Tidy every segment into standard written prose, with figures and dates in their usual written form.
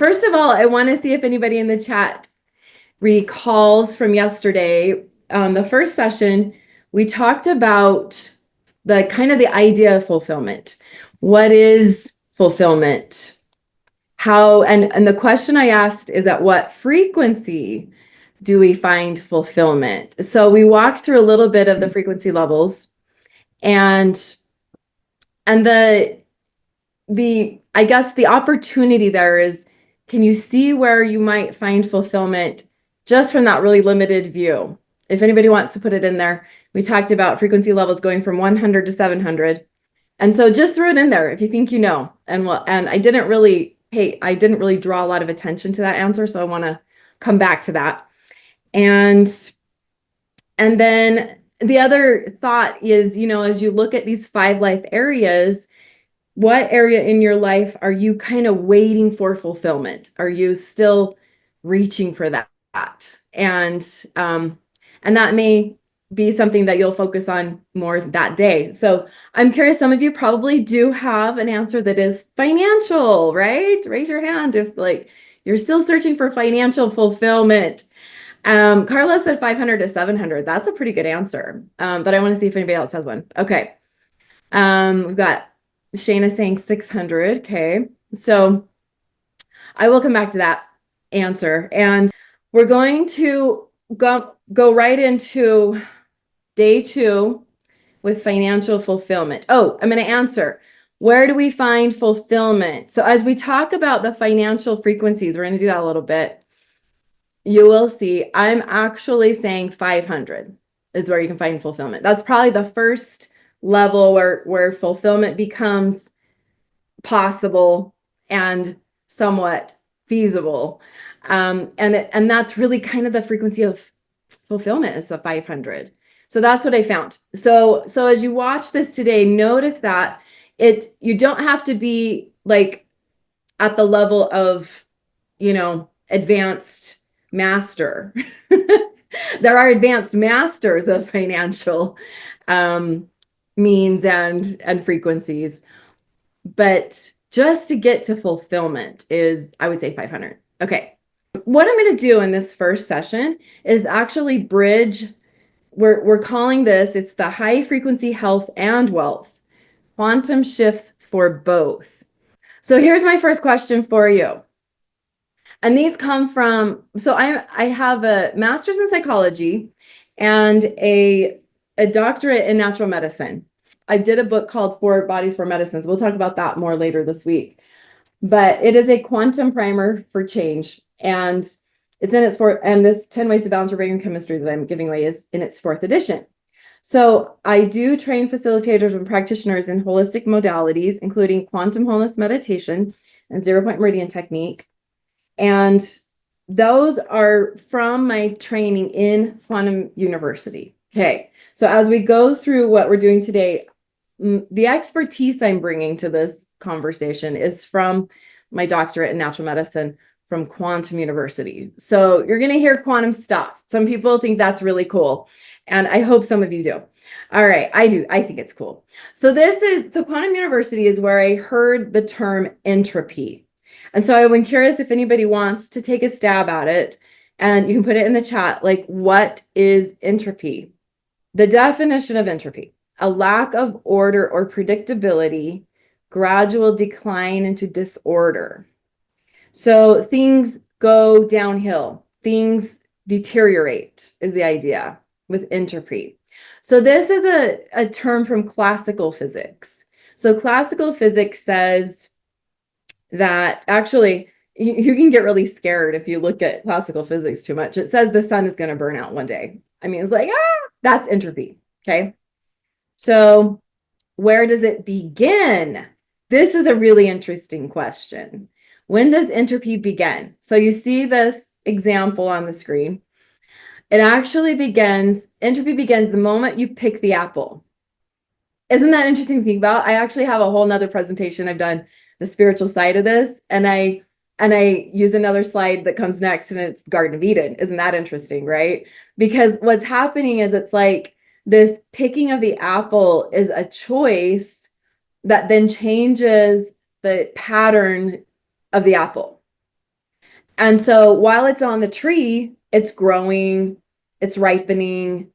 first of all, I want to see if anybody in the chat recalls from yesterday. The first session, we talked about the kind of the idea of fulfillment. What is fulfillment? How, and the question I asked is at what frequency do we find fulfillment? So we walked through a little bit of the frequency levels, and the I guess the opportunity there is, can you see where you might find fulfillment just from that really limited view? If anybody wants to put it in there, we talked about frequency levels going from 100 to 700. And so just throw it in there if you think you know. And I didn't really draw a lot of attention to that answer, so I want to come back to that. And then the other thought is, as you look at these 5 life areas, what area in your life are you kind of waiting for fulfillment? Are you still reaching for that? And that may be something that you'll focus on more that day. So I'm curious, some of you probably do have an answer that is financial, right? Raise your hand if you're still searching for financial fulfillment. Carlos said 500 to 700. That's a pretty good answer. But I want to see if anybody else has one. Okay. We've got Shayna saying 600. Okay. So I will come back to that answer, and we're going to go right into day 2 with financial fulfillment. Oh, I'm going to answer. Where do we find fulfillment? So as we talk about the financial frequencies, we're going to do that a little bit. You will see I'm actually saying 500 is where you can find fulfillment. That's probably the first level where fulfillment becomes possible and somewhat feasible. And that's really kind of the frequency of fulfillment is a 500. So that's what I found. So as you watch this today, notice that you don't have to be at the level of, advanced master. There are advanced masters of financial means and frequencies, but just to get to fulfillment is, I would say, 500. Okay. What I'm going to do in this first session is actually bridge. We're calling this, it's the high frequency health and wealth, quantum shifts for both. So here's my first question for you. And these come from, so I have a master's in psychology and a doctorate in natural medicine. I did a book called 4 Bodies, 4 Medicines. We'll talk about that more later this week. But it is a quantum primer for change. And it's in its 4th, and this 10 Ways to Balance Your Brain Chemistry that I'm giving away is in its 4th edition. So I do train facilitators and practitioners in holistic modalities, including quantum wholeness meditation and 0-point meridian technique. And those are from my training in Quantum University. Okay, so as we go through what we're doing today, the expertise I'm bringing to this conversation is from my doctorate in natural medicine from Quantum University. So you're going to hear quantum stuff. Some people think that's really cool, and I hope some of you do. All right, I do. I think it's cool. So Quantum University is where I heard the term entropy. And so I've been curious if anybody wants to take a stab at it, and you can put it in the chat, what is entropy? The definition of entropy: a lack of order or predictability, gradual decline into disorder. So things go downhill, things deteriorate is the idea with entropy. So this is a term from classical physics. So classical physics says that actually you can get really scared if you look at classical physics too much. It says the sun is going to burn out one day. I mean, it's that's entropy. Okay. So where does it begin? This is a really interesting question. When does entropy begin? So you see this example on the screen. Entropy begins the moment you pick the apple. Isn't that interesting to think about? I actually have a whole nother presentation. I've done the spiritual side of this, and I use another slide that comes next, and it's Garden of Eden. Isn't that interesting, right? Because what's happening is it's like this picking of the apple is a choice that then changes the pattern of the apple. And so while it's on the tree, it's growing, it's ripening,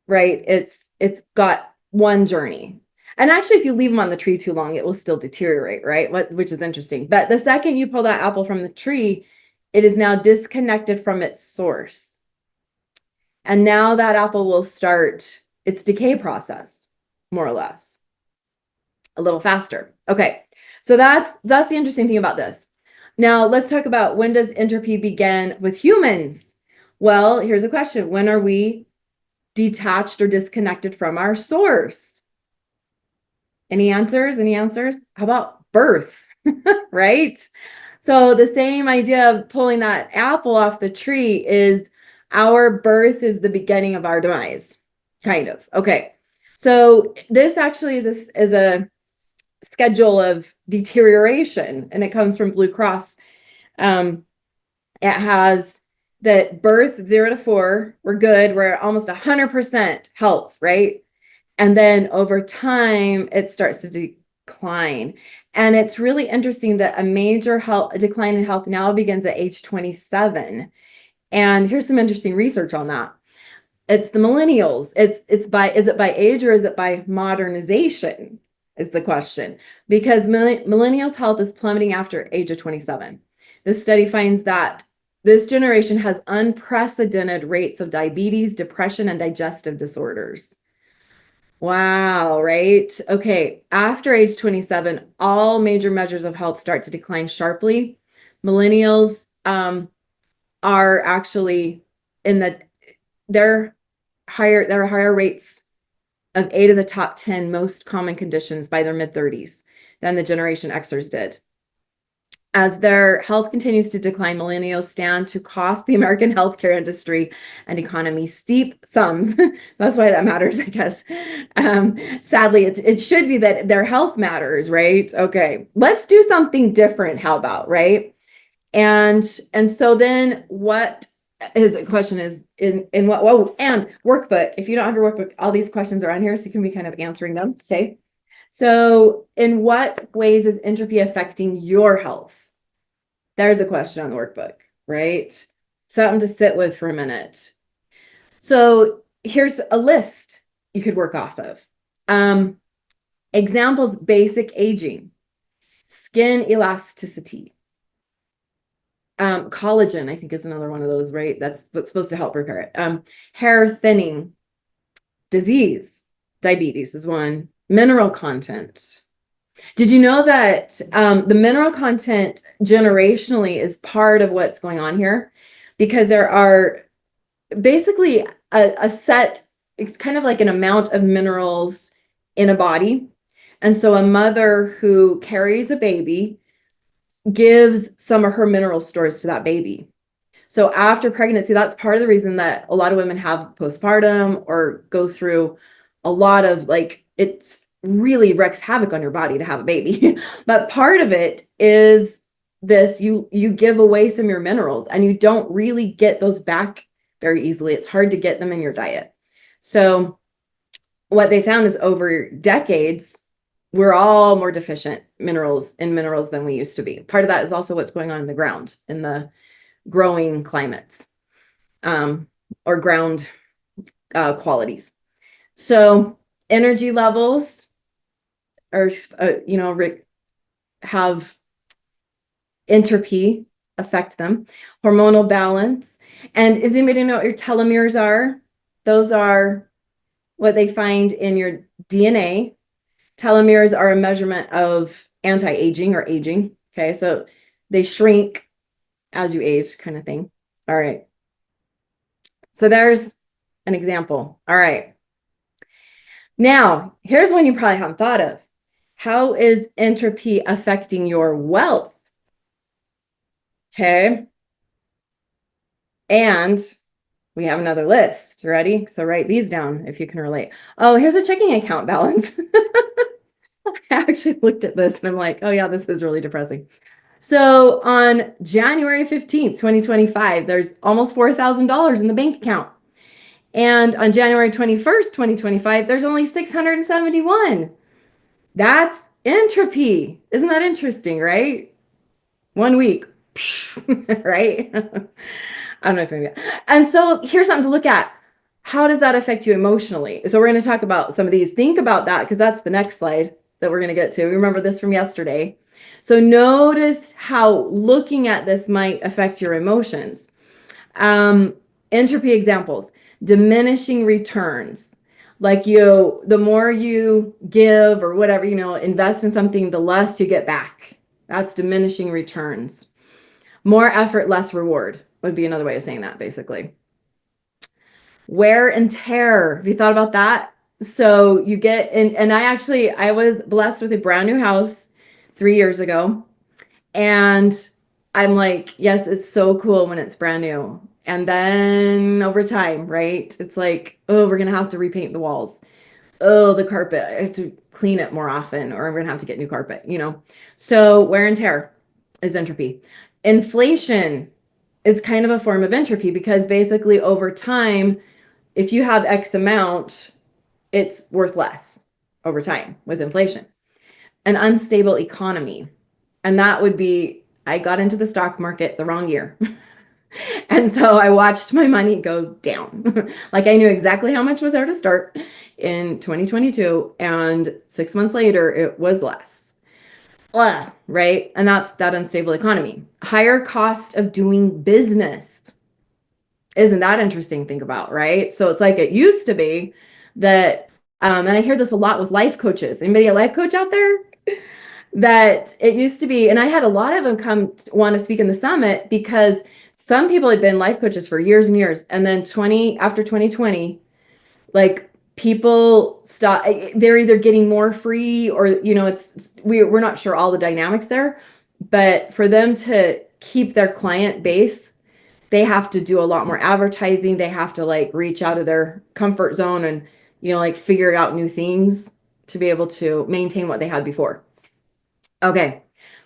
right? It's got one journey. And actually, if you leave them on the tree too long, it will still deteriorate, right? Which is interesting. But the second you pull that apple from the tree, it is now disconnected from its source. And now that apple will start its decay process, more or less, a little faster. Okay, so that's the interesting thing about this. Now, let's talk about, when does entropy begin with humans? Well, here's a question. When are we detached or disconnected from our source? Any answers? Any answers? How about birth? Right? So the same idea of pulling that apple off the tree is our birth is the beginning of our demise, kind of. Okay. So this actually is a schedule of deterioration, and it comes from Blue Cross. It has that birth 0 to 4, we're good. We're almost 100% health, right? And then over time, it starts to decline. And it's really interesting that a major decline in health now begins at age 27. And here's some interesting research on that. It's the millennials. Is it by age or is it by modernization is the question. Because millennials' health is plummeting after age of 27. This study finds that this generation has unprecedented rates of diabetes, depression, and digestive disorders. Wow, right? Okay, after age 27, all major measures of health start to decline sharply. Millennials are actually they're higher rates of 8 of the top 10 most common conditions by their mid-30s than the Generation Xers did. As their health continues to decline, millennials stand to cost the American healthcare industry and economy steep sums. So that's why that matters, I guess. Sadly, it should be that their health matters, right? Okay, let's do something different. How about, right? And so then what is the question is in what, whoa, and workbook. If you don't have your workbook, all these questions are on here, so you can be kind of answering them. Okay. So in what ways is entropy affecting your health? There's a question on the workbook, right? Something to sit with for a minute. So here's a list you could work off of. Examples: basic aging, skin elasticity, collagen, I think, is another one of those, right? That's what's supposed to help repair it. Hair thinning, disease, diabetes is one. Mineral content. Did you know that the mineral content generationally is part of what's going on here? Because there are basically a set, it's kind of like an amount of minerals in a body. And so a mother who carries a baby gives some of her mineral stores to that baby. So after pregnancy, that's part of the reason that a lot of women have postpartum or go through a lot of, like, it's really wreaks havoc on your body to have a baby. But part of it is this, you give away some of your minerals and you don't really get those back very easily. It's hard to get them in your diet. So what they found is over decades, we're all more deficient minerals than we used to be. Part of that is also what's going on in the ground, in the growing climates, or ground qualities. So energy levels are, have entropy affect them. Hormonal balance. And does anybody know what your telomeres are? Those are what they find in your DNA. Telomeres are a measurement of anti-aging or aging. Okay, so they shrink as you age, kind of thing. All right. So there's an example. All right. Now, here's one you probably haven't thought of. How is entropy affecting your wealth? Okay. And we have another list. Ready? So write these down if you can relate. Oh, here's a checking account balance. I actually looked at this and I'm like, oh yeah, this is really depressing. So on January 15th, 2025, there's almost $4,000 in the bank account. And on January 21st, 2025, there's only 671. That's entropy. Isn't that interesting, right? 1 week, right? I don't know if maybe. And so here's something to look at. How does that affect you emotionally? So we're going to talk about some of these. Think about that because that's the next slide that we're going to get to. Remember this from yesterday. So notice how looking at this might affect your emotions. Entropy examples, diminishing returns. Like the more you give or whatever, invest in something, the less you get back. That's diminishing returns. More effort, less reward would be another way of saying that, basically. Wear and tear. Have you thought about that? So you get, and I was blessed with a brand new house 3 years ago. And I'm like, yes, it's so cool when it's brand new. And then over time, right? It's like, oh, we're going to have to repaint the walls. Oh, the carpet, I have to clean it more often, or I'm going to have to get new carpet, So wear and tear is entropy. Inflation is kind of a form of entropy because basically over time, if you have X amount, it's worth less over time with inflation. An unstable economy. And that would be, I got into the stock market the wrong year. And so I watched my money go down. Like I knew exactly how much was there to start in 2022. And 6 months later, it was less. Right? And that's that unstable economy. Higher cost of doing business. Isn't that interesting to think about, right? So it's like it used to be that, and I hear this a lot with life coaches. Anybody a life coach out there? That it used to be, and I had a lot of them want to speak in the summit because some people had been life coaches for years and years. And then after 2020, like people stop, they're either getting more free or, we're not sure all the dynamics there, but for them to keep their client base, they have to do a lot more advertising. They have to like reach out of their comfort zone and, like figure out new things to be able to maintain what they had before. Okay.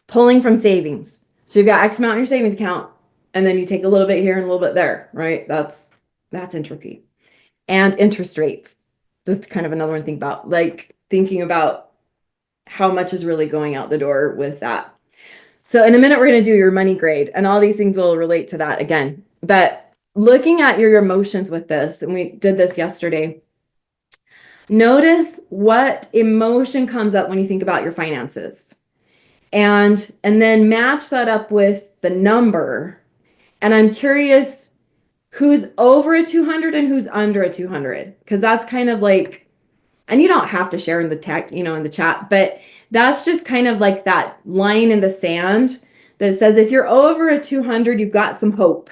Pulling from savings. So you've got X amount in your savings account, and then you take a little bit here and a little bit there, right? That's entropy. And interest rates. Just kind of another one to think about, like thinking about how much is really going out the door with that. So in a minute, we're going to do your money grade, and all these things will relate to that again. But looking at your emotions with this, and we did this yesterday, notice what emotion comes up when you think about your finances. And then match that up with the number. And I'm curious who's over a 200 and who's under a 200, because that's kind of like, and you don't have to share in the tech, in the chat, but that's just kind of like that line in the sand that says if you're over a 200, you've got some hope,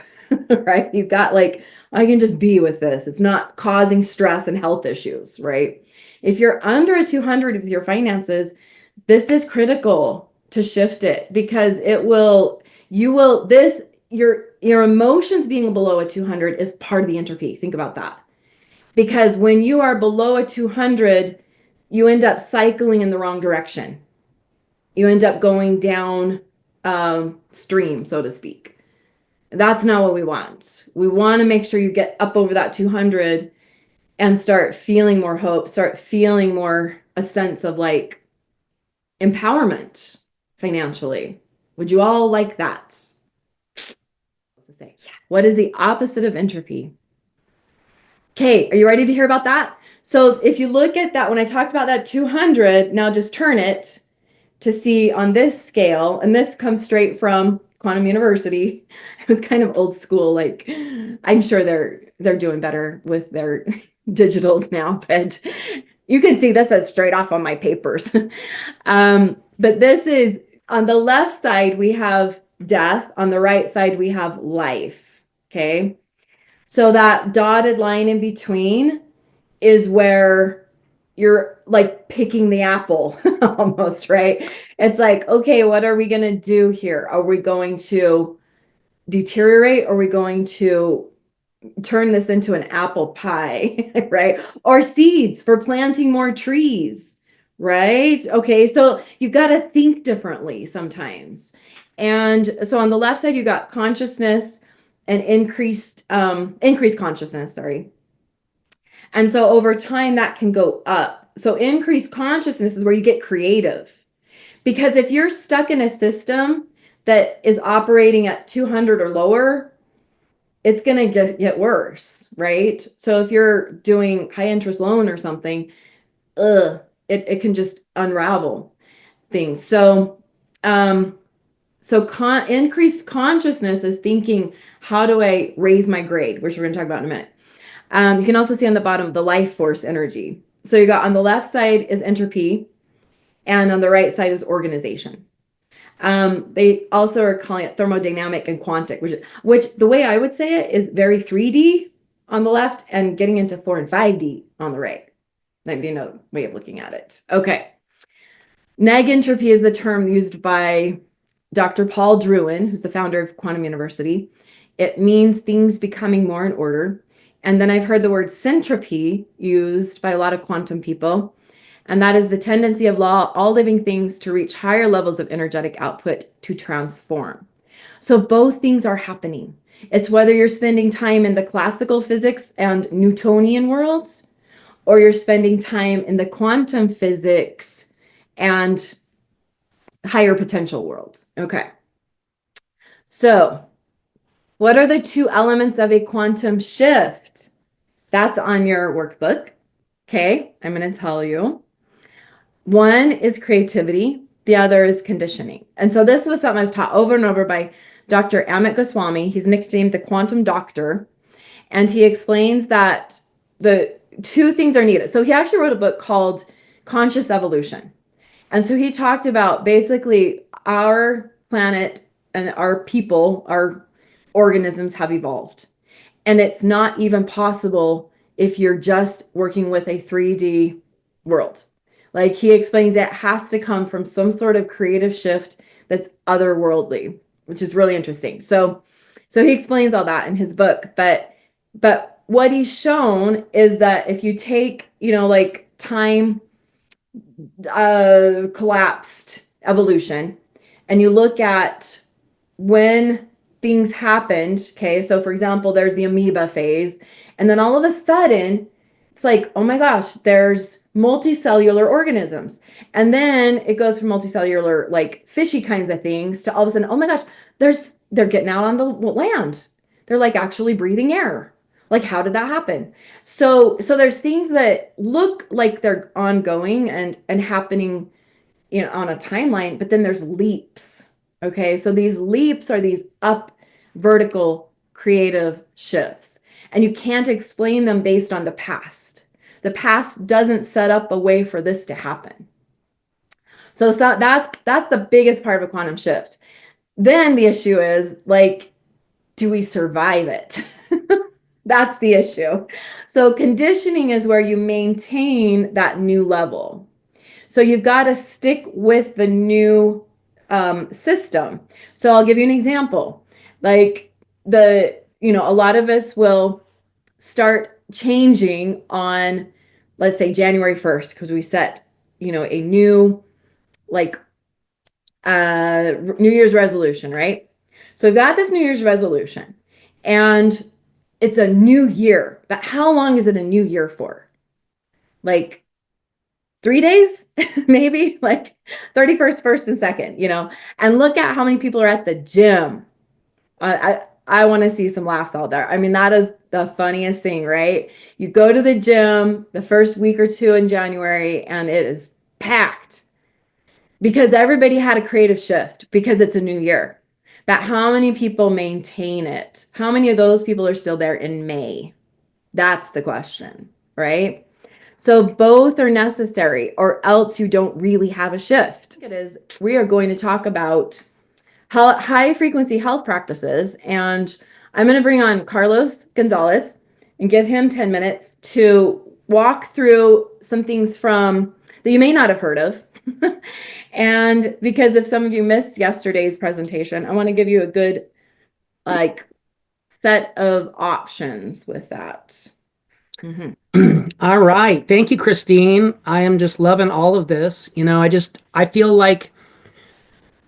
right? You've got like, I can just be with this. It's not causing stress and health issues, right? If you're under a 200 with your finances, this is critical to shift it because your emotions being below a 200 is part of the entropy. Think about that. Because when you are below a 200, you end up cycling in the wrong direction. You end up going down stream, so to speak. That's not what we want. We want to make sure you get up over that 200 and start feeling more hope, start feeling more a sense of like empowerment financially. Would you all like that? Let's say, yeah. What is the opposite of entropy? Okay, are you ready to hear about that? So if you look at that, when I talked about that 200, now just turn it to see on this scale, and this comes straight from Quantum University. It was kind of old school, like I'm sure they're doing better with their digitals now, but you can see this is straight off on my papers. But this is on the left side, we have death. On the right side, we have life. Okay. So that dotted line in between is where you're like picking the apple almost, right? It's like, okay, what are we going to do here? Are we going to deteriorate? Are we going to turn this into an apple pie, right? Or seeds for planting more trees, right? Okay, so you've got to think differently sometimes. And so on the left side, you got consciousness and increased consciousness, sorry. And so over time, that can go up. So increased consciousness is where you get creative. Because if you're stuck in a system that is operating at 200 or lower, it's going to get worse, right? So if you're doing high interest loan or something, it can just unravel things. So, increased consciousness is thinking, how do I raise my grade, which we're going to talk about in a minute. You can also see on the bottom, the life force energy. So you got on the left side is entropy, and on the right side is organization. They also are calling it thermodynamic and quantic, which the way I would say it is very 3D on the left and getting into 4 and 5D on the right. That be another way of looking at it. Okay. Neg entropy is the term used by Dr. Paul Drouin, who's the founder of Quantum University. It means things becoming more in order. And then I've heard the word syntropy used by a lot of quantum people. And that is the tendency of all living things to reach higher levels of energetic output to transform. So both things are happening. It's whether you're spending time in the classical physics and Newtonian worlds, or you're spending time in the quantum physics and higher potential worlds. Okay. So what are the 2 elements of a quantum shift? That's on your workbook. Okay. I'm going to tell you. One is creativity. The other is conditioning. And so this was something I was taught over and over by Dr. Amit Goswami. He's nicknamed the Quantum Doctor. And he explains that the 2 things are needed. So he actually wrote a book called Conscious Evolution. And so he talked about basically our planet and our people, our organisms have evolved. And it's not even possible if you're just working with a 3D world. Like he explains, it has to come from some sort of creative shift that's otherworldly, which is really interesting. So he explains all that in his book, but what he's shown is that if you take, like time collapsed evolution, and you look at when things happened, okay, so for example, there's the amoeba phase, and then all of a sudden, it's like, oh my gosh, there's multicellular organisms. And then it goes from multicellular, like fishy kinds of things, to all of a sudden, oh my gosh, they're getting out on the land. They're like actually breathing air. Like, how did that happen? So there's things that look like they're ongoing and happening, on a timeline, but then there's leaps. Okay, so these leaps are these up vertical creative shifts, and you can't explain them based on the past. The past doesn't set up a way for this to happen. So that's the biggest part of a quantum shift. Then the issue is, like, do we survive it? That's the issue. So conditioning is where you maintain that new level. So you've got to stick with the new system. So I'll give you an example. Like a lot of us will start changing on, let's say, January 1st, because we set, a new, like, New Year's resolution, right? So we've got this New Year's resolution, and it's a new year. But how long is it a new year for? Like 3 days, maybe, like 31st, 1st, and 2nd, and look at how many people are at the gym. I want to see some laughs out there. I mean, that is the funniest thing, right? You go to the gym the first week or 2 in January, and it is packed because everybody had a creative shift because it's a new year. But how many people maintain it? How many of those people are still there in May? That's the question, right? So both are necessary, or else you don't really have a shift. We are going to talk about high frequency health practices, and I'm going to bring on Carlos Gonzalez and give him 10 minutes to walk through some things that you may not have heard of. And because if some of you missed yesterday's presentation, I want to give you a good set of options with that. Mm-hmm. All right. Thank you, Cristine. I am just loving all of this. I feel like,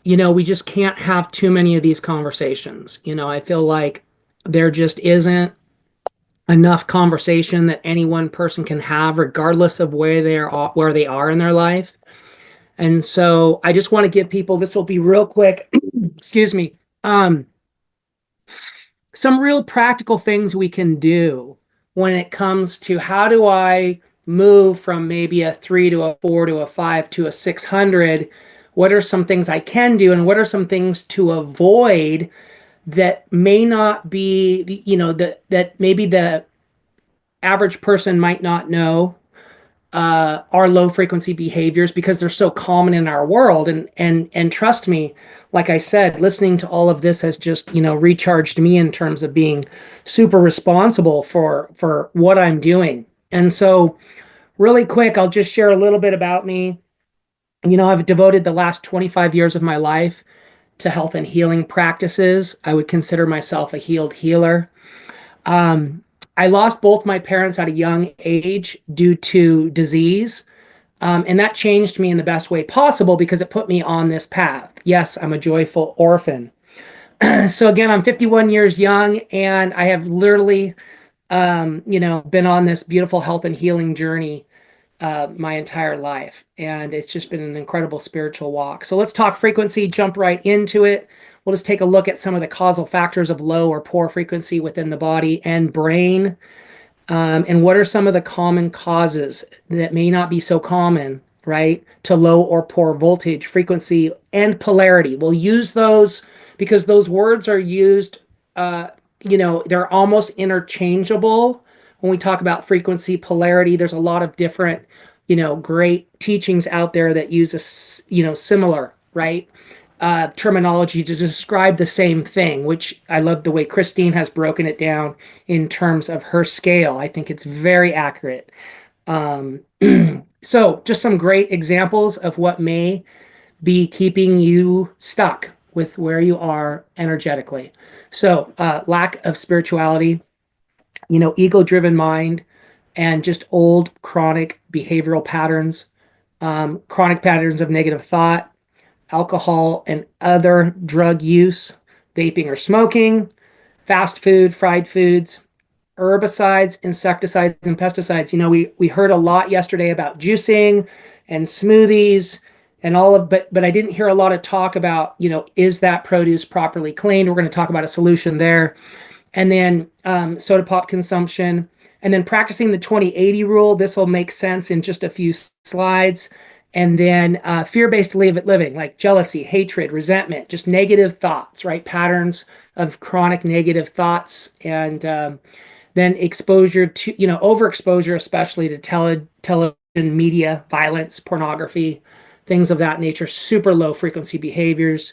we just can't have too many of these conversations. I feel like there just isn't enough conversation that any one person can have, regardless of where they are in their life. And so I just want to give people, this will be real quick. excuse me, some real practical things we can do when it comes to how do I move from maybe a 3 to a 4 to a 5 to a 600. What are some things I can do, and what are some things to avoid that may not be, that maybe the average person might not know are low frequency behaviors because they're so common in our world. And trust me, like I said, listening to all of this has just, recharged me in terms of being super responsible for what I'm doing. And so really quick, I'll just share a little bit about me. I've devoted the last 25 years of my life to health and healing practices. I would consider myself a healed healer. I lost both my parents at a young age due to disease. And that changed me in the best way possible because it put me on this path. Yes, I'm a joyful orphan. So again, I'm 51 years young, and I have literally, been on this beautiful health and healing journey my entire life. And it's just been an incredible spiritual walk. So let's talk frequency, jump right into it. We'll just take a look at some of the causal factors of low or poor frequency within the body and brain. And what are some of the common causes that may not be so common, right, to low or poor voltage, frequency, and polarity? We'll use those because those words are used, they're almost interchangeable. When we talk about frequency, polarity, there's a lot of different, great teachings out there that use a, similar, right, terminology to describe the same thing, which I love the way Cristine has broken it down in terms of her scale. I think it's very accurate. So just some great examples of what may be keeping you stuck with where you are energetically. So lack of spirituality, ego-driven mind, and just old chronic behavioral patterns, chronic patterns of negative thought, alcohol and other drug use, vaping or smoking, fast food, fried foods, herbicides, insecticides, and pesticides. We heard a lot yesterday about juicing and smoothies and all of, but I didn't hear a lot of talk about, is that produce properly cleaned? We're going to talk about a solution there. And then soda pop consumption, and then practicing the 20-80 rule. This will make sense in just a few slides. And then fear-based living, like jealousy, hatred, resentment, just negative thoughts, right? Patterns of chronic negative thoughts. And then exposure to, overexposure, especially to television, media, violence, pornography, things of that nature, super low frequency behaviors.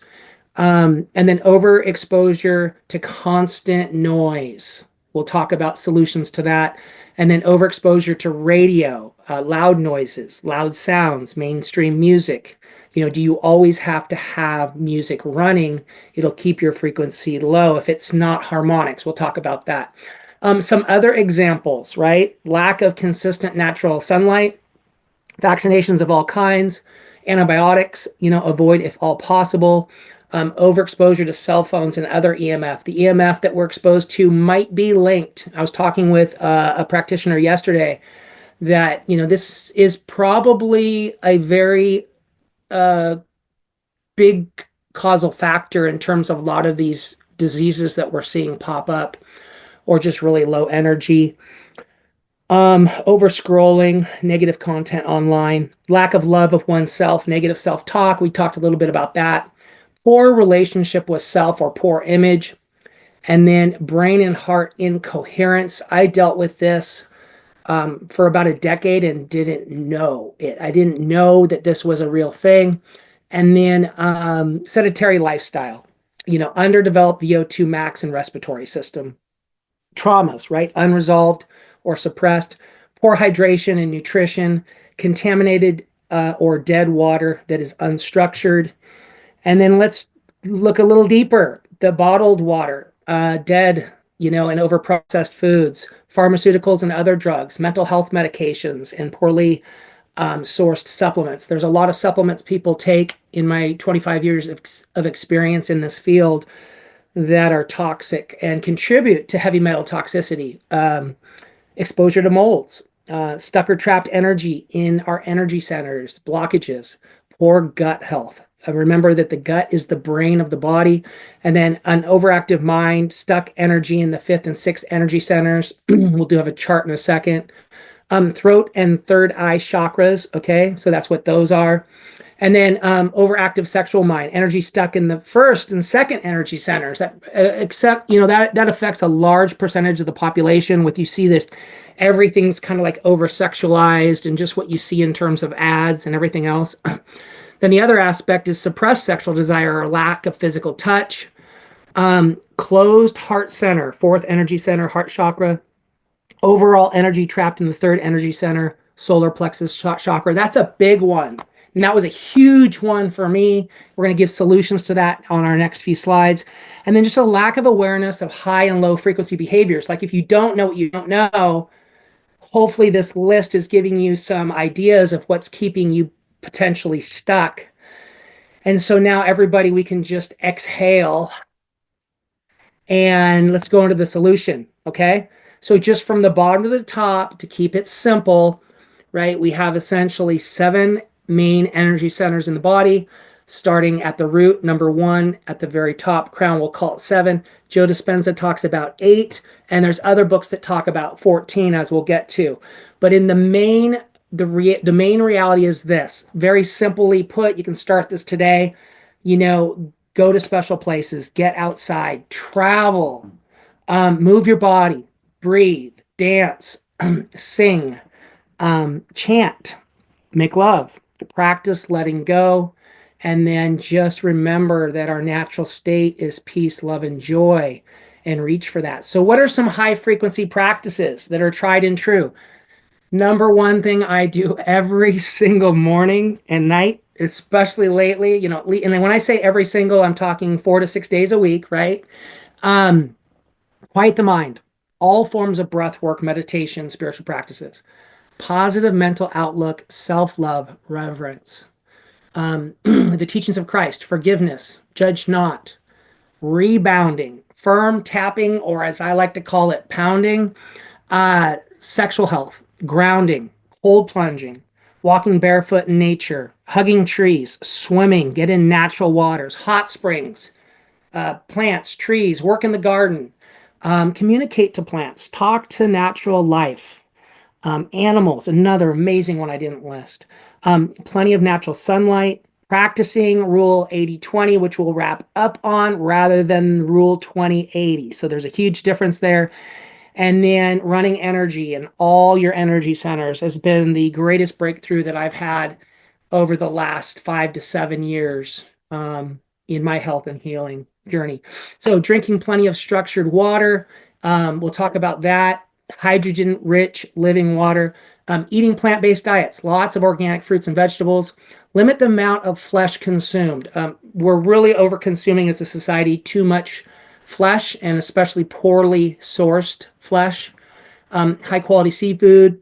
And then overexposure to constant noise. We'll talk about solutions to that. And then overexposure to radio, loud noises, loud sounds, mainstream music. Do you always have to have music running? It'll keep your frequency low if it's not harmonics. We'll talk about that. Some other examples, right? Lack of consistent natural sunlight, vaccinations of all kinds, antibiotics, avoid if all possible. Overexposure to cell phones and other EMF. The EMF that we're exposed to might be linked. I was talking with a practitioner yesterday that, this is probably a very big causal factor in terms of a lot of these diseases that we're seeing pop up, or just really low energy. Over scrolling, negative content online, lack of love of oneself, negative self-talk. We talked a little bit about that. Poor relationship with self or poor image, and then brain and heart incoherence. I dealt with this for about a decade and didn't know it. I didn't know that this was a real thing. And then sedentary lifestyle, underdeveloped VO2 max and respiratory system. Traumas, right? Unresolved or suppressed. Poor hydration and nutrition. Contaminated or dead water that is unstructured. And then let's look a little deeper. The bottled water, dead, and overprocessed foods, pharmaceuticals and other drugs, mental health medications, and poorly sourced supplements. There's a lot of supplements people take in my 25 years of experience in this field that are toxic and contribute to heavy metal toxicity. Exposure to molds, stuck or trapped energy in our energy centers, blockages, poor gut health, Remember that the gut is the brain of the body. And then an overactive mind, stuck energy in the fifth and sixth energy centers. We'll do have a chart in a second. Throat and third eye chakras. Okay, so that's what those are. And then overactive sexual mind, energy stuck in the first and second energy centers. That except that affects a large percentage of the population. With you see this, everything's kind of like over sexualized, and just what you see in terms of ads and everything else. Then the other aspect is suppressed sexual desire or lack of physical touch. Closed heart center, fourth energy center, heart chakra. Overall energy trapped in the third energy center, solar plexus chakra. That's a big one. And that was a huge one for me. We're going to give solutions to that on our next few slides. And then just a lack of awareness of high and low frequency behaviors. Like if you don't know what you don't know, hopefully this list is giving you some ideas of what's keeping you potentially stuck. And so now everybody, we can just exhale and let's go into the solution. Okay. So just from the bottom to the top, to keep it simple, right? We have essentially 7 main energy centers in the body, starting at the root, number 1, at the very top, crown, we'll call it 7. Joe Dispenza talks about 8, and there's other books that talk about 14, as we'll get to. But in the main reality is this. Very simply put, you can start this today. Go to special places, get outside, travel, move your body, breathe, dance, sing, chant, make love, practice letting go, and then just remember that our natural state is peace, love, and joy, and reach for that. So what are some high frequency practices that are tried and true? Number one thing I do every single morning and night, especially lately, and then when I say every single, I'm talking 4 to 6 days a week, right? Quiet the mind. All forms of breath work, meditation, spiritual practices. Positive mental outlook, self-love, reverence. The teachings of Christ, forgiveness, judge not, rebounding, firm tapping, or as I like to call it, pounding, sexual health, grounding, cold plunging, walking barefoot in nature, hugging trees, swimming, get in natural waters, hot springs, plants, trees, work in the garden, communicate to plants, talk to natural life. Animals, another amazing one I didn't list. Plenty of natural sunlight, practicing rule 80-20, which we'll wrap up on, rather than rule 20-80. So there's a huge difference there. And then running energy in all your energy centers has been the greatest breakthrough that I've had over the last 5 to 7 years in my health and healing journey. So drinking plenty of structured water. We'll talk about that. Hydrogen-rich living water, eating plant-based diets, lots of organic fruits and vegetables, limit the amount of flesh consumed. We're really over-consuming as a society too much flesh, and especially poorly sourced flesh. High-quality seafood,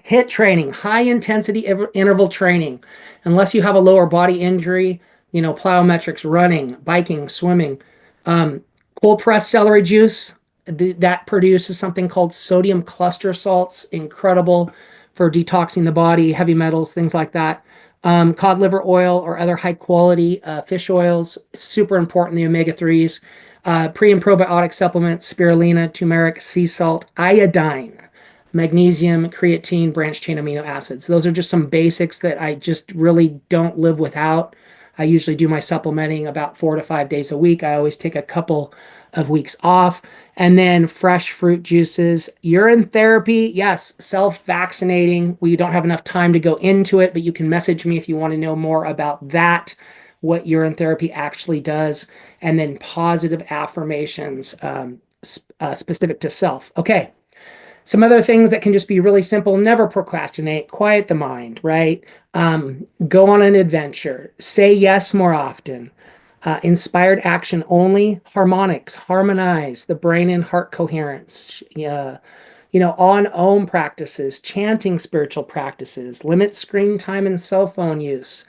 HIIT training, high-intensity interval training. Unless you have a lower body injury, plyometrics, running, biking, swimming. Cold-pressed celery juice, that produces something called sodium cluster salts, incredible for detoxing the body, heavy metals, things like that. Cod liver oil or other high quality fish oils, super important, the omega-3s. Pre and probiotic supplements, spirulina, turmeric, sea salt, iodine, magnesium, creatine, branched chain amino acids. Those are just some basics that I just really don't live without. I usually do my supplementing about 4 to 5 days a week. I always take a couple of weeks off. And then fresh fruit juices, urine therapy. Yes, self-vaccinating. We don't have enough time to go into it, but you can message me if you want to know more about that, what urine therapy actually does. And then positive affirmations specific to self. Okay. Some other things that can just be really simple: never procrastinate, quiet the mind, right? Go on an adventure, say yes more often, inspired action only, harmonics, harmonize the brain and heart coherence, on Om practices, chanting spiritual practices, limit screen time and cell phone use,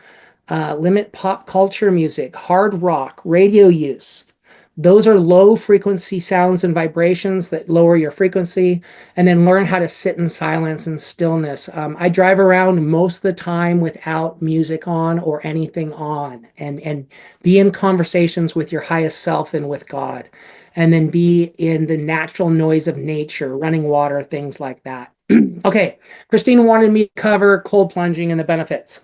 limit pop culture music, hard rock, radio use, Those are low frequency sounds and vibrations that lower your frequency. And then learn how to sit in silence and stillness. I drive around most of the time without music on or anything on, and be in conversations with your highest self and with God. And then be in the natural noise of nature, running water, things like that. Okay, Cristine wanted me to cover cold plunging and the benefits.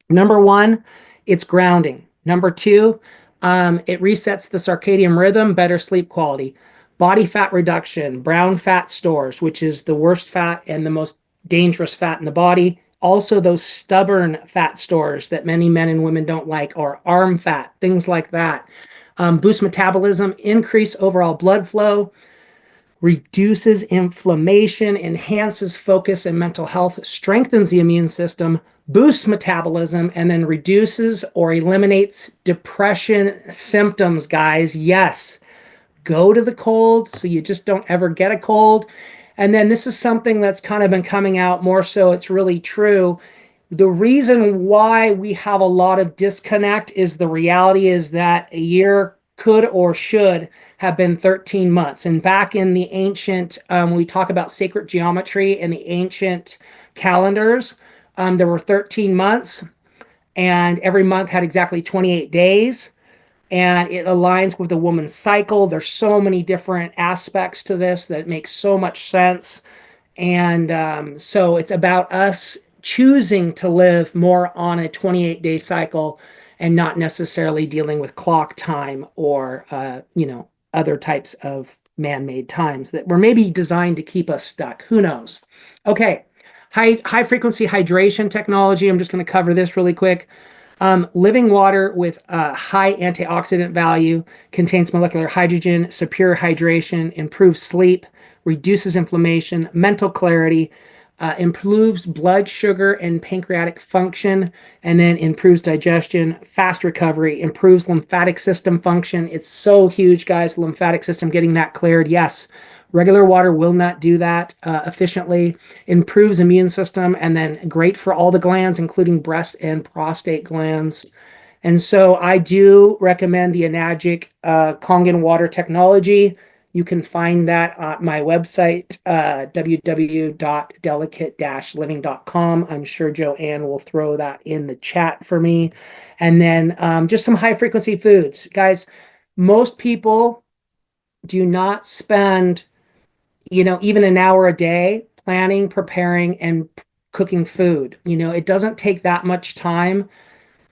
Number one, it's grounding. Number two, it resets the circadian rhythm, better sleep quality. Body fat reduction, brown fat stores, which is the worst fat and the most dangerous fat in the body. Also, those stubborn fat stores that many men and women don't like, or arm fat, things like that. Boost metabolism, increase overall blood flow, reduces inflammation, enhances focus and mental health, strengthens the immune system, boosts metabolism, and then reduces or eliminates depression symptoms, guys. Yes, go to the cold so you just don't ever get a cold. And then this is something that's kind of been coming out more so it's really true. The reason why we have a lot of disconnect is the reality is that a year could or should have been 13 months. And back in the ancient, we talk about sacred geometry in the ancient calendars, there were 13 months, and every month had exactly 28 days. And it aligns with the woman's cycle. There's so many different aspects to this that makes so much sense. And so it's about us choosing to live more on a 28-day cycle and not necessarily dealing with clock time or, other types of man-made times that were maybe designed to keep us stuck. Who knows? Okay, high frequency hydration technology. I'm just going to cover this really quick. Living water with high antioxidant value, contains molecular hydrogen, superior hydration, improves sleep, reduces inflammation, mental clarity, improves blood sugar and pancreatic function, and then improves digestion, fast recovery, improves lymphatic system function. It's so huge, guys. Lymphatic system, getting that cleared. Yes, regular water will not do that efficiently. Improves immune system, and then great for all the glands, including breast and prostate glands. And so I do recommend the 𝐼𝐶𝐿𝐽 Kangen water technology. You can find that at my website, www.delicate-living.com. I'm sure Joanne will throw that in the chat for me. And then just some high frequency foods. Guys, most people do not spend, even an hour a day planning, preparing, and cooking food. It doesn't take that much time.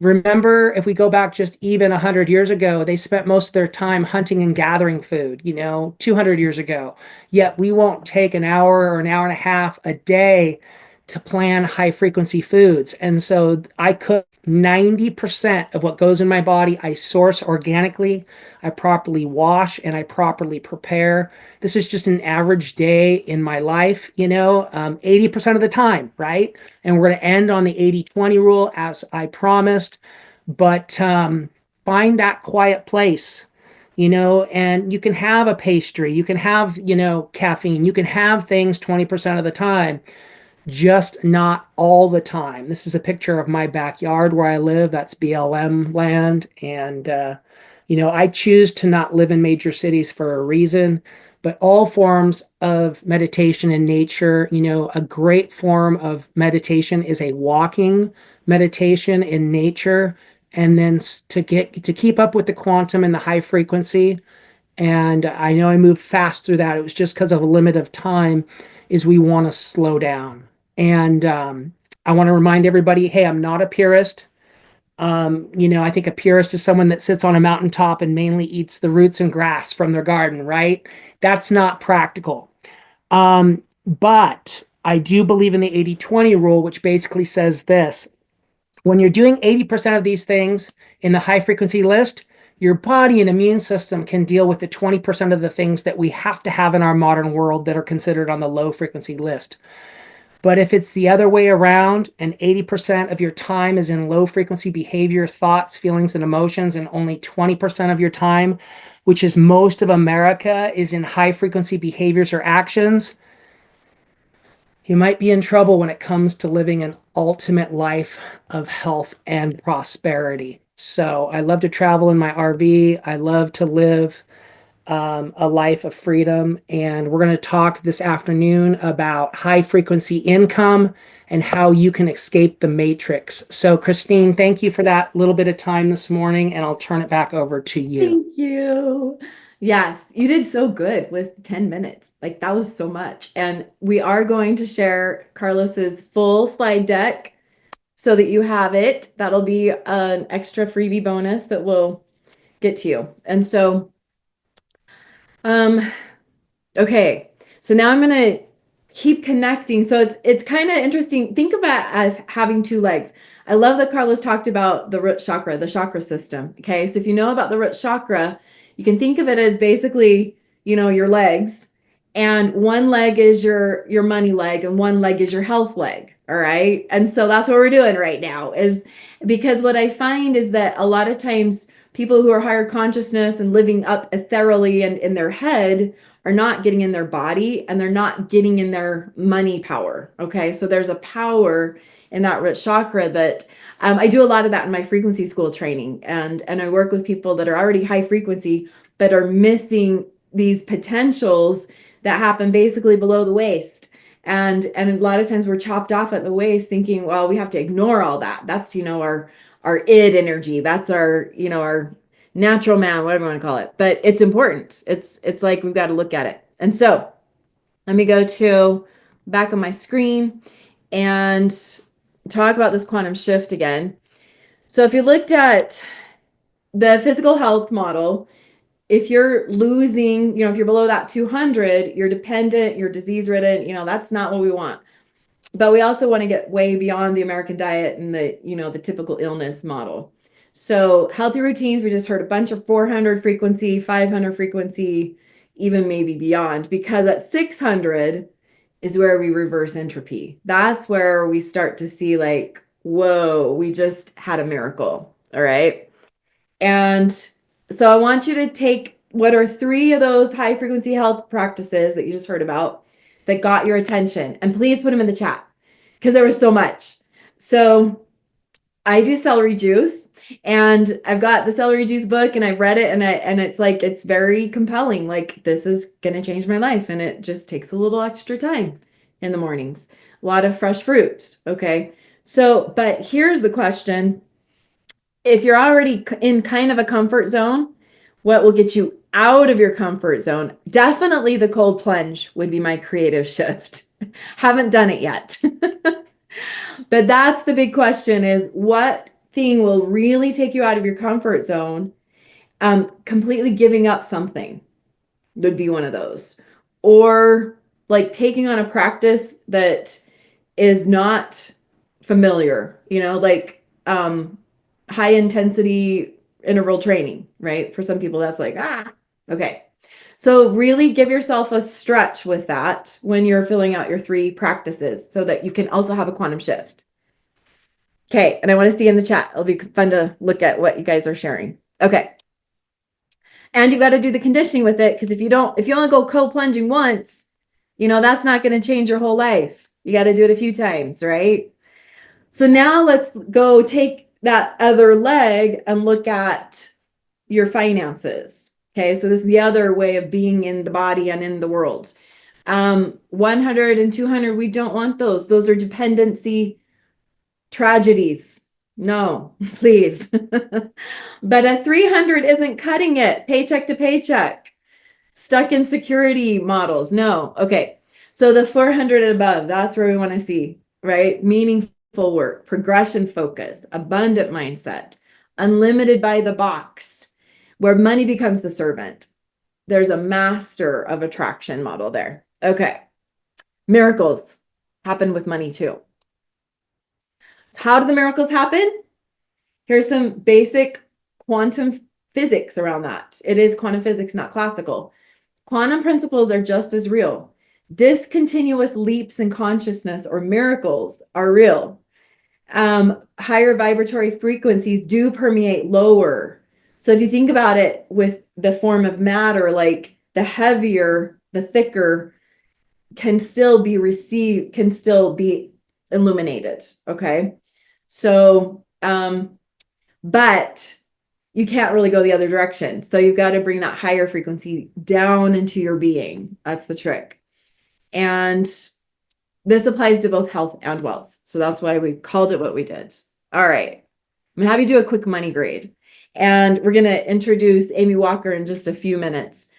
Remember, if we go back just even 100 years ago, they spent most of their time hunting and gathering food, 200 years ago. Yet we won't take an hour or an hour and a half a day to plan high frequency foods. And so I cook 90% of what goes in my body. I source organically, I properly wash, and I properly prepare. This is just an average day in my life, 80% of the time, right? And we're going to end on the 80-20 rule as I promised. But find that quiet place, and you can have a pastry, you can have, caffeine, you can have things 20% of the time, just not all the time. This is a picture of my backyard where I live. That's BLM land. And, I choose to not live in major cities for a reason, but all forms of meditation in nature, a great form of meditation is a walking meditation in nature. And then to keep up with the quantum and the high frequency. And I know I moved fast through that. It was just because of a limit of time, is we want to slow down. And I want to remind everybody, hey, I'm not a purist. I think a purist is someone that sits on a mountaintop and mainly eats the roots and grass from their garden, right? That's not practical. But I do believe in the 80-20 rule, which basically says this. When you're doing 80% of these things in the high frequency list, your body and immune system can deal with the 20% of the things that we have to have in our modern world that are considered on the low frequency list. But if it's the other way around and 80% of your time is in low frequency behavior, thoughts, feelings, and emotions, and only 20% of your time, which is most of America, is in high frequency behaviors or actions, you might be in trouble when it comes to living an ultimate life of health and prosperity. So I love to travel in my RV. I love to live a life of freedom. And we're going to talk this afternoon about high frequency income and how you can escape the matrix. So, Cristine, thank you for that little bit of time this morning, and I'll turn it back over to you. Thank you. Yes, you did so good with 10 minutes. Like that was so much. And we are going to share Carlos's full slide deck so that you have it. That'll be an extra freebie bonus that we'll get to you. And so, okay. So now I'm going to keep connecting. So it's kind of interesting. Think about having two legs. I love that Carlos talked about the root chakra, the chakra system. Okay. So if you know about the root chakra, you can think of it as basically, your legs, and one leg is your money leg and one leg is your health leg. All right. And so that's what we're doing right now, is because what I find is that a lot of times people who are higher consciousness and living up ethereally and in their head are not getting in their body, and they're not getting in their money power. Okay. So there's a power in that root chakra that I do a lot of that in my frequency school training. And I work with people that are already high frequency, but are missing these potentials that happen basically below the waist. And a lot of times we're chopped off at the waist thinking, well, we have to ignore all that. That's, our id energy. That's our natural man, whatever you want to call it. But it's important. It's like we've got to look at it. And so let me go to back on my screen and talk about this quantum shift again. So if you looked at the physical health model, if you're losing, if you're below that 200, you're dependent, you're disease ridden, that's not what we want. But we also want to get way beyond the American diet and the typical illness model. So healthy routines, we just heard a bunch of 400 frequency, 500 frequency, even maybe beyond, because at 600 is where we reverse entropy. That's where we start to see like, whoa, we just had a miracle. All right. And so I want you to take what are 3 of those high frequency health practices that you just heard about that got your attention, and please put them in the chat because there was so much. So I do celery juice, and I've got the celery juice book, and I've read it, and it's like, it's very compelling. Like, this is going to change my life. And it just takes a little extra time in the mornings, a lot of fresh fruit. Okay. So, but here's the question. If you're already in kind of a comfort zone, what will get you out of your comfort zone? Definitely the cold plunge would be my creative shift. Haven't done it yet. But that's the big question, is what thing will really take you out of your comfort zone? Completely giving up something would be one of those. Or like taking on a practice that is not familiar, like high intensity interval training, right? For some people, that's like, okay. So really give yourself a stretch with that when you're filling out your 3 practices so that you can also have a quantum shift. Okay. And I want to see in the chat. It'll be fun to look at what you guys are sharing. Okay. And you got to do the conditioning with it, because if you only go cold plunging once, that's not going to change your whole life. You got to do it a few times, right? So now let's go take that other leg and look at your finances. Okay, so this is the other way of being in the body and in the world. 100 and 200, we don't want those. Those are dependency tragedies. No, please. But a 300 isn't cutting it. Paycheck to paycheck. Stuck in security models. No. Okay. So the 400 and above, that's where we want to see, right? Meaningful work, progression focus, abundant mindset, unlimited by the box, where money becomes the servant. There's a master of attraction model there. Okay. Miracles happen with money too. So how do the miracles happen? Here's some basic quantum physics around that. It is quantum physics, not classical. Quantum principles are just as real. Discontinuous leaps in consciousness or miracles are real. Higher vibratory frequencies do permeate lower. So if you think about it with the form of matter, like the heavier, the thicker can still be received, can still be illuminated. Okay. So, but you can't really go the other direction. So you've got to bring that higher frequency down into your being. That's the trick. And this applies to both health and wealth. So that's why we called it what we did. All right. I'm going to have you do a quick money grade. And we're going to introduce Amy Walker in just a few minutes.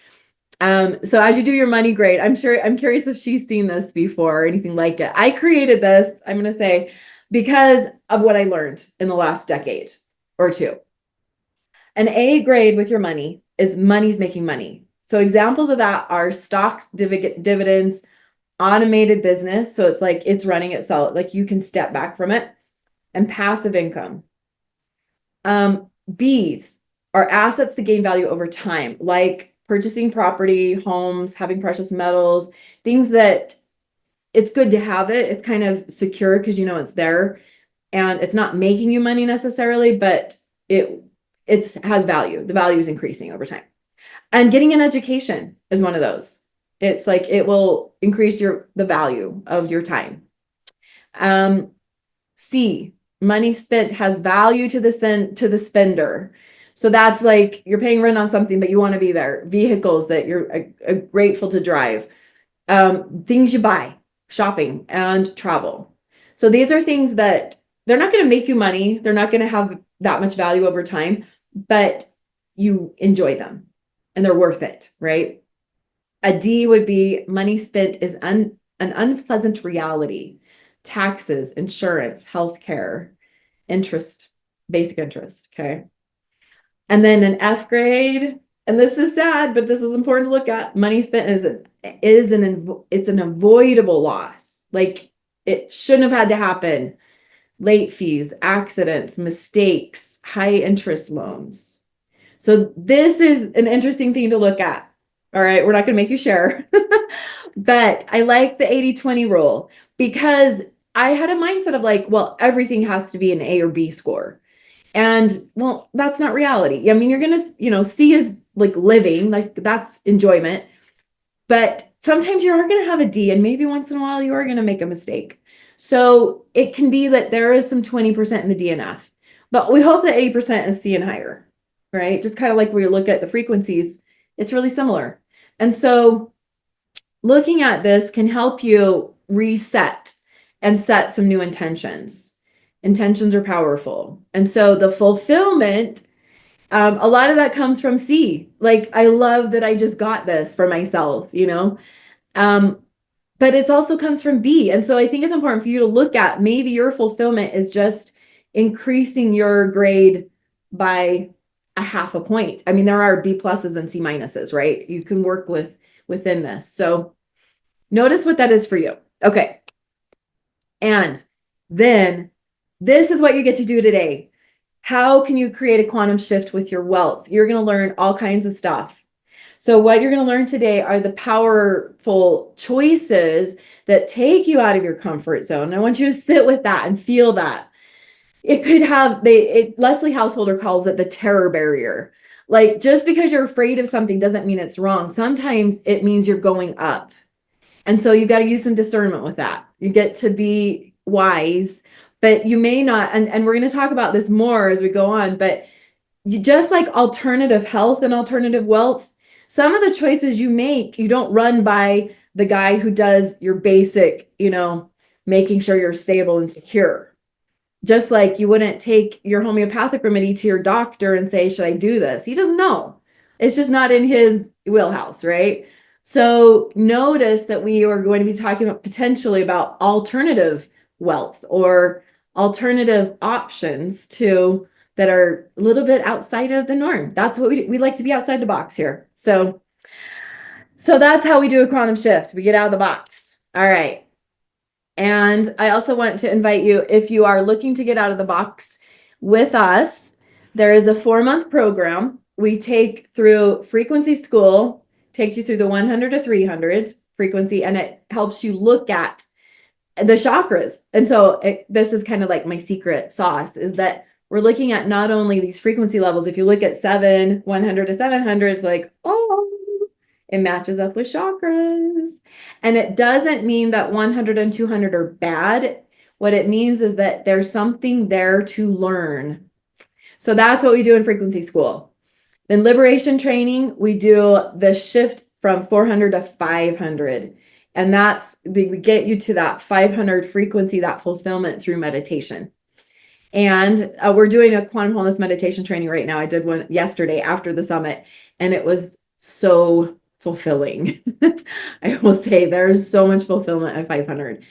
So as you do your money grade, I'm curious if she's seen this before or anything like it. I created this, I'm going to say, because of what I learned in the last decade or two. An A grade with your money is money's making money. So examples of that are stocks, dividends, automated business. So it's like it's running itself, like you can step back from it, and passive income. B's are assets that gain value over time, like purchasing property, homes, having precious metals, things that it's good to have it. It's kind of secure because you know it's there and it's not making you money necessarily, but it has value. The value is increasing over time. And getting an education is one of those. It's like it will increase the value of your time. C, money spent has value to the spender. So that's like you're paying rent on something, but you want to be there. Vehicles that you're grateful to drive. Things you buy, shopping, and travel. So these are things that they're not going to make you money. They're not going to have that much value over time, but you enjoy them and they're worth it, right? A D would be money spent is an unpleasant reality. Taxes, insurance, healthcare, interest, basic interest, okay? And then an F grade, and this is sad, but this is important to look at. Money spent it's an avoidable loss. Like it shouldn't have had to happen. Late fees, accidents, mistakes, high interest loans. So this is an interesting thing to look at. All right, we're not going to make you share, but I like the 80-20 rule because I had a mindset of like, well, everything has to be an A or B score. And well, that's not reality. I mean, you're going to, C is like living, like that's enjoyment, but sometimes you are going to have a D and maybe once in a while you are going to make a mistake. So it can be that there is some 20% in the DNF, but we hope that 80% is C and higher, right? Just kind of like where you look at the frequencies, it's really similar. And so looking at this can help you reset and set some new intentions. Intentions are powerful. And so the fulfillment, a lot of that comes from C. Like, I love that I just got this for myself, but it also comes from B. And so I think it's important for you to look at maybe your fulfillment is just increasing your grade by a half a point. I mean, there are B pluses and C minuses, right? You can work within this. So notice what that is for you. Okay. And then this is what you get to do today. How can you create a quantum shift with your wealth? You're going to learn all kinds of stuff. So what you're going to learn today are the powerful choices that take you out of your comfort zone. I want you to sit with that and feel that. It could have, Leslie Householder calls it the terror barrier. Like, just because you're afraid of something doesn't mean it's wrong. Sometimes it means you're going up. And so you got to use some discernment with that. You get to be wise, but you may not, and we're going to talk about this more as we go on, but you just like alternative health and alternative wealth, some of the choices you make, you don't run by the guy who does your basic, making sure you're stable and secure. Just like you wouldn't take your homeopathic remedy to your doctor and say, should I do this? He doesn't know. It's just not in his wheelhouse, right? So notice that we are going to be talking about potentially about alternative wealth or alternative options that are a little bit outside of the norm. That's what we like to be outside the box here. So that's how we do a quantum shift. We get out of the box. All right. And I also want to invite you, if you are looking to get out of the box with us, there is a 4-month program. We take through frequency school, takes you through the 100 to 300 frequency, and it helps you look at the chakras. And so this is kind of like my secret sauce is that we're looking at not only these frequency levels. If you look at 100 to 700, it's like, oh, it matches up with chakras. And it doesn't mean that 100 and 200 are bad. What it means is that there's something there to learn. So that's what we do in frequency school. Then liberation training, we do the shift from 400 to 500. And we get you to that 500 frequency, that fulfillment through meditation. And we're doing a quantum wholeness meditation training right now. I did one yesterday after the summit, and it was so fulfilling. I will say there's so much fulfillment at 500.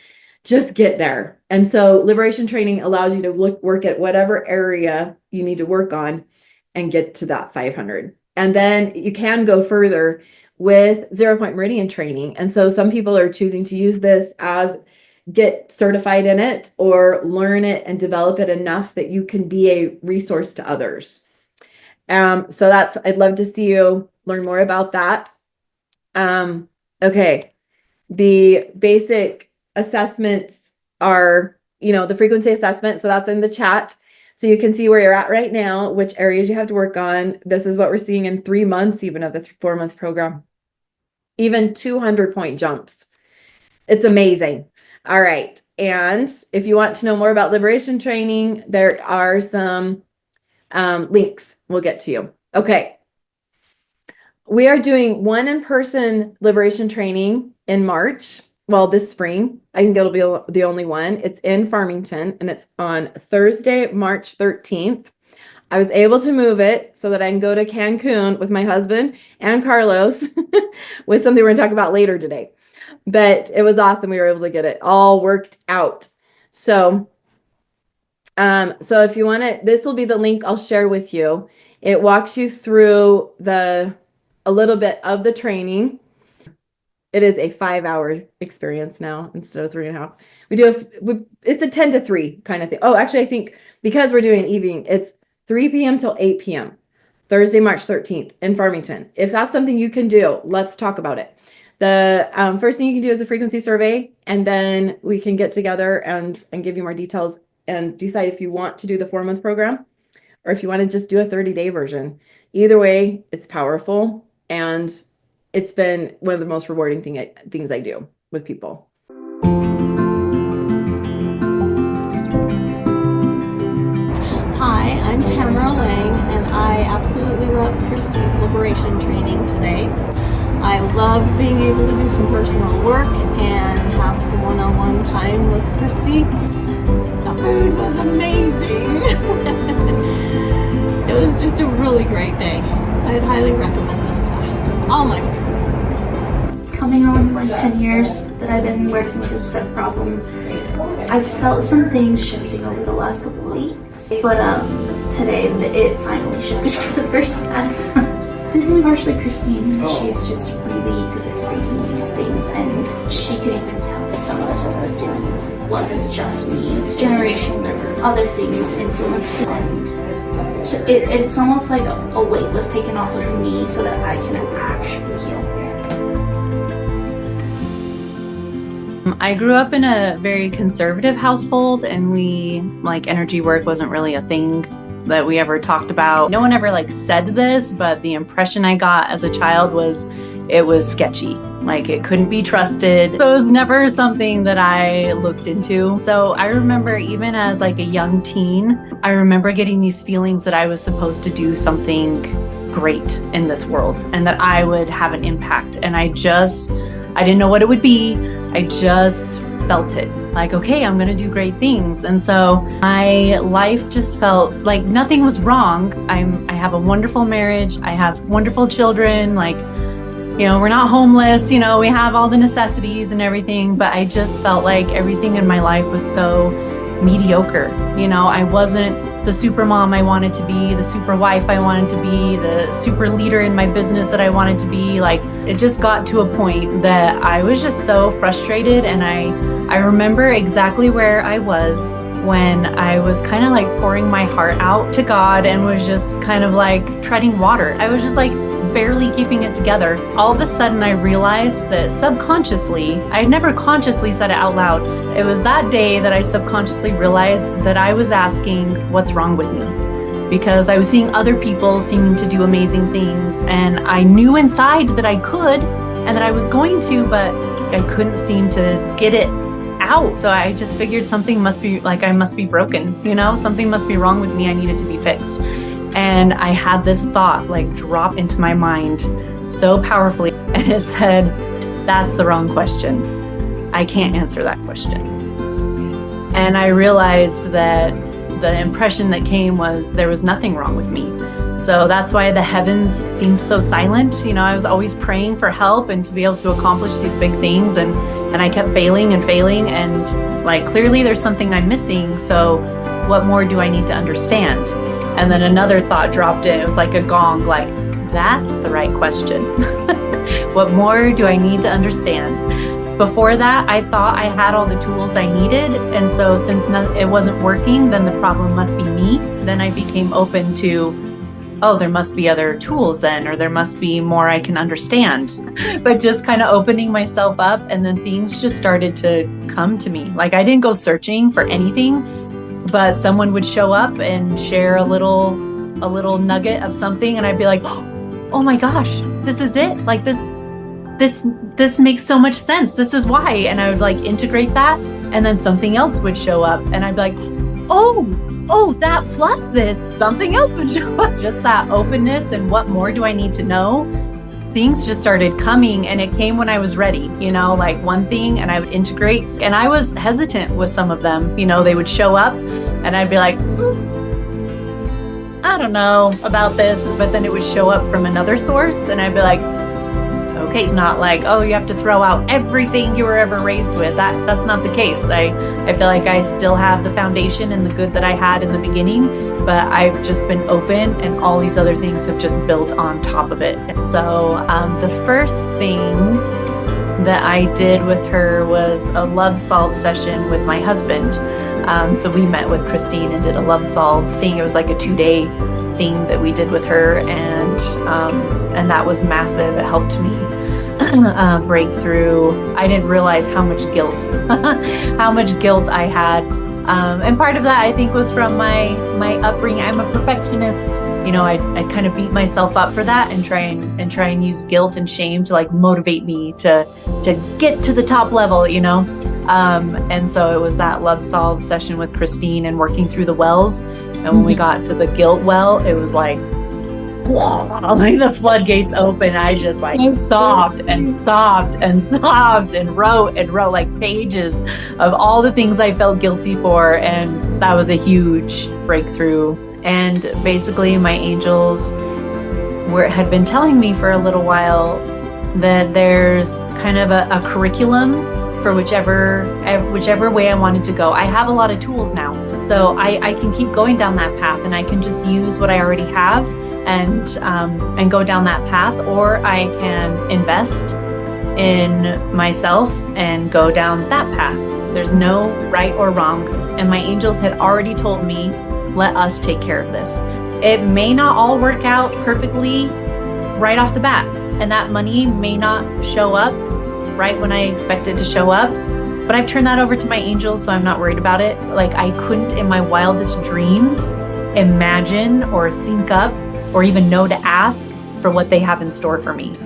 Just get there. And so liberation training allows you to work at whatever area you need to work on and get to that 500. And then you can go further with 0-point meridian training. And so some people are choosing to use this as get certified in it or learn it and develop it enough that you can be a resource to others. So I'd love to see you learn more about that. Okay. The basic assessments are, the frequency assessment. So that's in the chat. So you can see where you're at right now, which areas you have to work on. This is what we're seeing in 3 months, even of the 4-month program, even 200-point jumps. It's amazing. All right. And if you want to know more about liberation training, there are some links we'll get to you. Okay. We are doing one in-person liberation training in March. Well, this spring. I think it'll be the only one. It's in Farmington, and it's on Thursday, March 13th. I was able to move it so that I can go to Cancun with my husband and Carlos with something we're going to talk about later today. But it was awesome. We were able to get it all worked out. So if you want to, this will be the link I'll share with you. It walks you through a little bit of the training. It is a 5-hour experience now instead of 3.5. It's a 10 to 3 kind of thing. Oh, actually, I think because we're doing evening, it's 3 p.m. till 8 p.m. Thursday, March 13th in Farmington. If that's something you can do, let's talk about it. The first thing you can do is a frequency survey, and then we can get together and give you more details and decide if you want to do the 4-month program or if you want to just do a 30-day version. Either way, it's powerful, and it's been one of the most rewarding things I do with people. Hi, I'm Tamara Lang, and I absolutely love Christy's liberation training today. I love being able to do some personal work and have some one-on-one time with Christy. The food was amazing. It was just a really great day. I'd highly recommend this class to all my friends. Coming on like 10 years that I've been working with this specific problem, I've felt some things shifting over the last couple of weeks, but today it finally shifted for the first time. It's really partially Cristine. She's just really good at reading these things, and she could even tell that some of the stuff I was doing wasn't just me. It's generational. There were other things influencing, and it's almost like a weight was taken off of me so that I can actually heal. I grew up in a very conservative household, and energy work wasn't really a thing that we ever talked about. No one ever said this, but the impression I got as a child was it was sketchy. It couldn't be trusted. So it was never something that I looked into. So I remember even as a young teen, I remember getting these feelings that I was supposed to do something great in this world and that I would have an impact. And I didn't know what it would be. I just felt it. Okay, I'm gonna do great things. And so my life just felt like nothing was wrong. I have a wonderful marriage. I have wonderful children. We're not homeless. We have all the necessities and everything. But I just felt like everything in my life was so mediocre. I wasn't the super mom I wanted to be, the super wife I wanted to be, the super leader in my business that I wanted to be. It just got to a point that I was just so frustrated, and I remember exactly where I was when I was kind of pouring my heart out to God and was just kind of treading water. I was just barely keeping it together. All of a sudden I realized that subconsciously, I had never consciously said it out loud. It was that day that I subconsciously realized that I was asking, what's wrong with me? Because I was seeing other people seeming to do amazing things, and I knew inside that I could and that I was going to, but I couldn't seem to get it out. So I just figured something must be like, I must be broken, you know, something must be wrong with me. I needed to be fixed. And I had this thought like drop into my mind so powerfully. And it said, that's the wrong question. I can't answer that question. And I realized that the impression that came was there was nothing wrong with me. So that's why the heavens seemed so silent. You know, I was always praying for help and to be able to accomplish these big things. And I kept failing. And it's like, clearly there's something I'm missing. So what more do I need to understand? And then another thought dropped in. It was like a gong, like, that's the right question. What more do I need to understand? Before that, I thought I had all the tools I needed. And so since it wasn't working, then the problem must be me. Then I became open to, oh, there must be other tools then, or there must be more I can understand. But just kind of opening myself up, and then things just started to come to me. Like I didn't go searching for anything, but someone would show up and share a little nugget of something, and I'd be like, oh my gosh, this is it. Like this makes so much sense. This is why. And I would like integrate that, and then something else would show up, and I'd be like, oh, that plus this, something else would show up. Just that openness and what more do I need to know? Things just started coming, and it came when I was ready, you know, like one thing, and I would integrate. And I was hesitant with some of them, you know, they would show up and I'd be like, I don't know about this, but then it would show up from another source, and I'd be like, okay, it's not like, oh, you have to throw out everything you were ever raised with. That's not the case. I feel like I still have the foundation and the good that I had in the beginning, but I've just been open, and all these other things have just built on top of it. And so the first thing that I did with her was a love solve session with my husband. So we met with Cristine and did a love solve thing. It was like a 2-day thing that we did with her, and that was massive. It helped me break through. I didn't realize how much guilt, I had. And part of that I think was from my upbringing. I'm a perfectionist. You know, I kind of beat myself up for that and try and use guilt and shame to like motivate me to get to the top level, you know? And so it was that love solve session with Cristine and working through the wells. And when we got to the guilt well, it was like, like the floodgates open. I just like sobbed and wrote like pages of all the things I felt guilty for. And that was a huge breakthrough. And basically my angels had been telling me for a little while that there's kind of a curriculum for whichever way I wanted to go. I have a lot of tools now, so I can keep going down that path, and I can just use what I already have and go down that path, or I can invest in myself and go down that path. There's no right or wrong, and my angels had already told me, let us take care of this. It may not all work out perfectly right off the bat, and that money may not show up right when I expect it to show up, but I've turned that over to my angels, so I'm not worried about it. Like I couldn't in my wildest dreams imagine or think up or even know to ask for what they have in store for me.